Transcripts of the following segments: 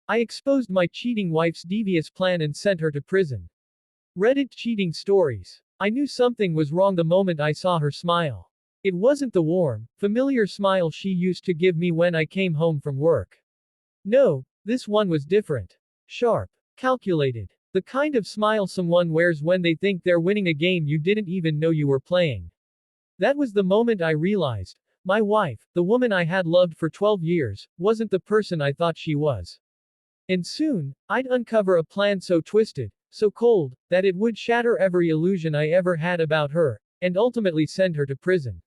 I exposed my cheating wife's devious plan and sent her to prison. Reddit cheating stories. I knew something was wrong the moment I saw her smile. It wasn't the warm, familiar smile she used to give me when I came home from work. No, this one was different. Sharp. Calculated. The kind of smile someone wears when they think they're winning a game you didn't even know you were playing. That was the moment I realized, my wife, the woman I had loved for 12 years, wasn't the person I thought she was. And soon, I'd uncover a plan so twisted, so cold, that it would shatter every illusion I ever had about her, and ultimately send her to prison.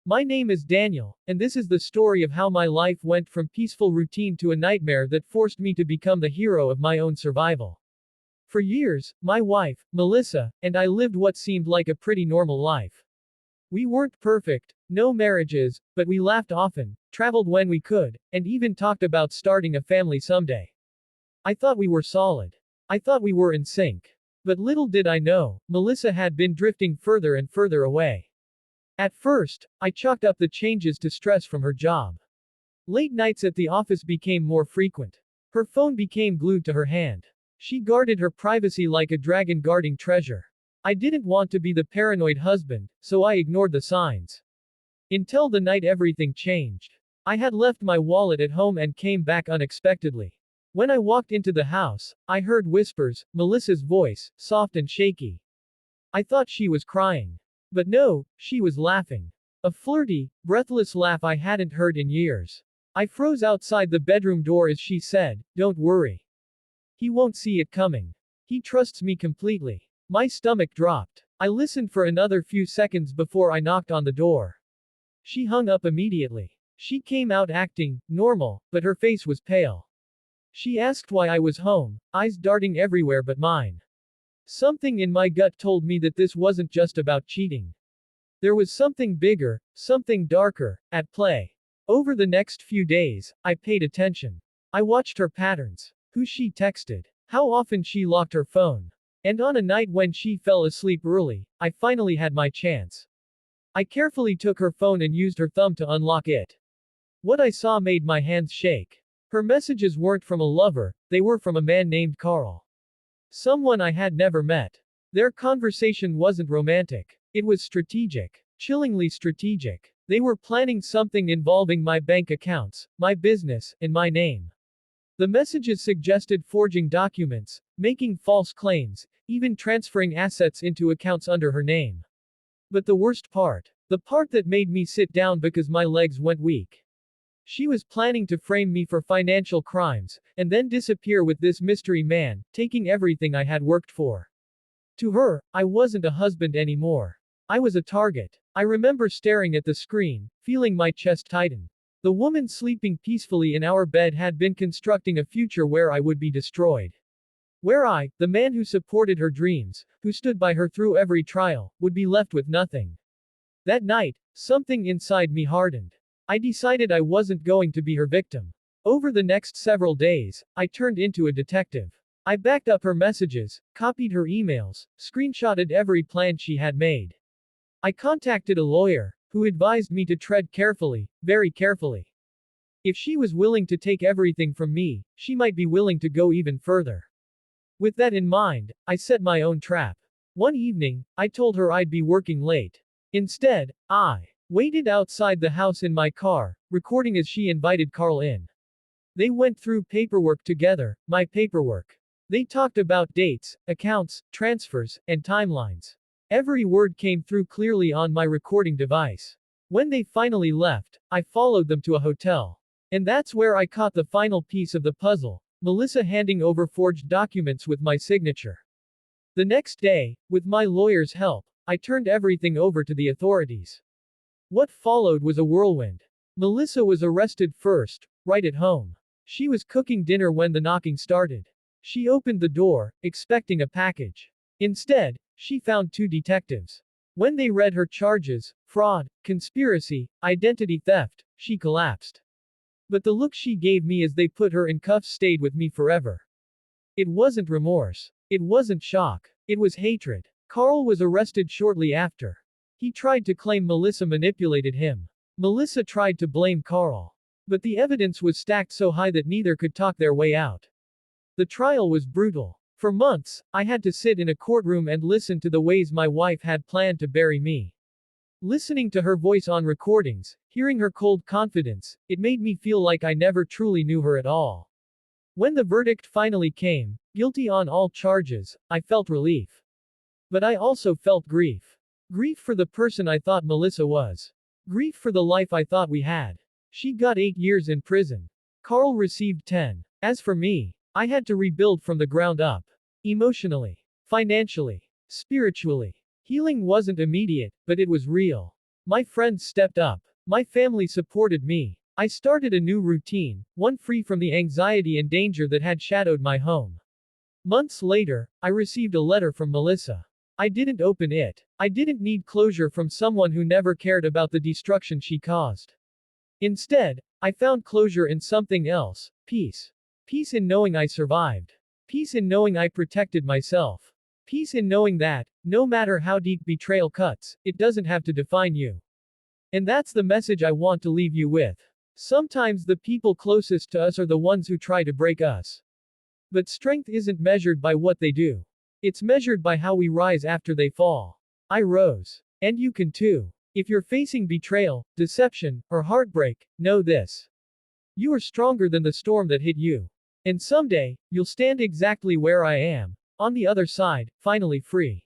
My name is Daniel, and this is the story of how my life went from peaceful routine to a nightmare that forced me to become the hero of my own survival. For years, my wife, Melissa, and I lived what seemed like a pretty normal life. We weren't perfect, no marriages, but we laughed often, traveled when we could, and even talked about starting a family someday. I thought we were solid. I thought we were in sync. But little did I know, Melissa had been drifting further and further away. At first, I chalked up the changes to stress from her job. Late nights at the office became more frequent. Her phone became glued to her hand. She guarded her privacy like a dragon guarding treasure. I didn't want to be the paranoid husband, so I ignored the signs. Until the night everything changed. I had left my wallet at home and came back unexpectedly. When I walked into the house, I heard whispers, Melissa's voice, soft and shaky. I thought she was crying. But no, she was laughing. A flirty, breathless laugh I hadn't heard in years. I froze outside the bedroom door as she said, "Don't worry. He won't see it coming. He trusts me completely." My stomach dropped. I listened for another few seconds before I knocked on the door. She hung up immediately. She came out acting normal, but her face was pale. She asked why I was home, eyes darting everywhere but mine. Something in my gut told me that this wasn't just about cheating. There was something bigger, something darker, at play. Over the next few days, I paid attention. I watched her patterns. Who she texted. How often she locked her phone. And on a night when she fell asleep early, I finally had my chance. I carefully took her phone and used her thumb to unlock it. What I saw made my hands shake. Her messages weren't from a lover, they were from a man named Carl. Someone I had never met. Their conversation wasn't romantic. It was strategic. Chillingly strategic. They were planning something involving my bank accounts, my business, and my name. The messages suggested forging documents, making false claims, even transferring assets into accounts under her name. But the worst part, the part that made me sit down because my legs went weak. She was planning to frame me for financial crimes, and then disappear with this mystery man, taking everything I had worked for. To her, I wasn't a husband anymore. I was a target. I remember staring at the screen, feeling my chest tighten. The woman sleeping peacefully in our bed had been constructing a future where I would be destroyed. Where I, the man who supported her dreams, who stood by her through every trial, would be left with nothing. That night, something inside me hardened. I decided I wasn't going to be her victim. Over the next several days, I turned into a detective. I backed up her messages, copied her emails, screenshotted every plan she had made. I contacted a lawyer, who advised me to tread carefully, very carefully. If she was willing to take everything from me, she might be willing to go even further. With that in mind, I set my own trap. One evening, I told her I'd be working late. Instead, I waited outside the house in my car, recording as she invited Carl in. They went through paperwork together, my paperwork. They talked about dates, accounts, transfers, and timelines. Every word came through clearly on my recording device. When they finally left, I followed them to a hotel. And that's where I caught the final piece of the puzzle, Melissa handing over forged documents with my signature. The next day, with my lawyer's help, I turned everything over to the authorities. What followed was a whirlwind. Melissa was arrested first, right at home. She was cooking dinner when the knocking started. She opened the door, expecting a package. Instead, she found two detectives. When they read her charges, fraud, conspiracy, identity theft, she collapsed. But the look she gave me as they put her in cuffs stayed with me forever. It wasn't remorse. It wasn't shock. It was hatred. Carl was arrested shortly after. He tried to claim Melissa manipulated him. Melissa tried to blame Carl. But the evidence was stacked so high that neither could talk their way out. The trial was brutal. For months, I had to sit in a courtroom and listen to the ways my wife had planned to bury me. Listening to her voice on recordings, hearing her cold confidence, it made me feel like I never truly knew her at all. When the verdict finally came, guilty on all charges, I felt relief. But I also felt grief. Grief for the person I thought Melissa was. Grief for the life I thought we had. She got 8 years in prison. Carl received 10. As for me, I had to rebuild from the ground up. Emotionally, financially, spiritually. Healing wasn't immediate, but it was real. My friends stepped up. My family supported me. I started a new routine, one free from the anxiety and danger that had shadowed my home. Months later, I received a letter from Melissa. I didn't open it. I didn't need closure from someone who never cared about the destruction she caused. Instead, I found closure in something else: peace. Peace in knowing I survived. Peace in knowing I protected myself. Peace in knowing that, no matter how deep betrayal cuts, it doesn't have to define you. And that's the message I want to leave you with. Sometimes the people closest to us are the ones who try to break us. But strength isn't measured by what they do. It's measured by how we rise after they fall. I rose. And you can too. If you're facing betrayal, deception, or heartbreak, know this: you are stronger than the storm that hit you. And someday, you'll stand exactly where I am, on the other side, finally free.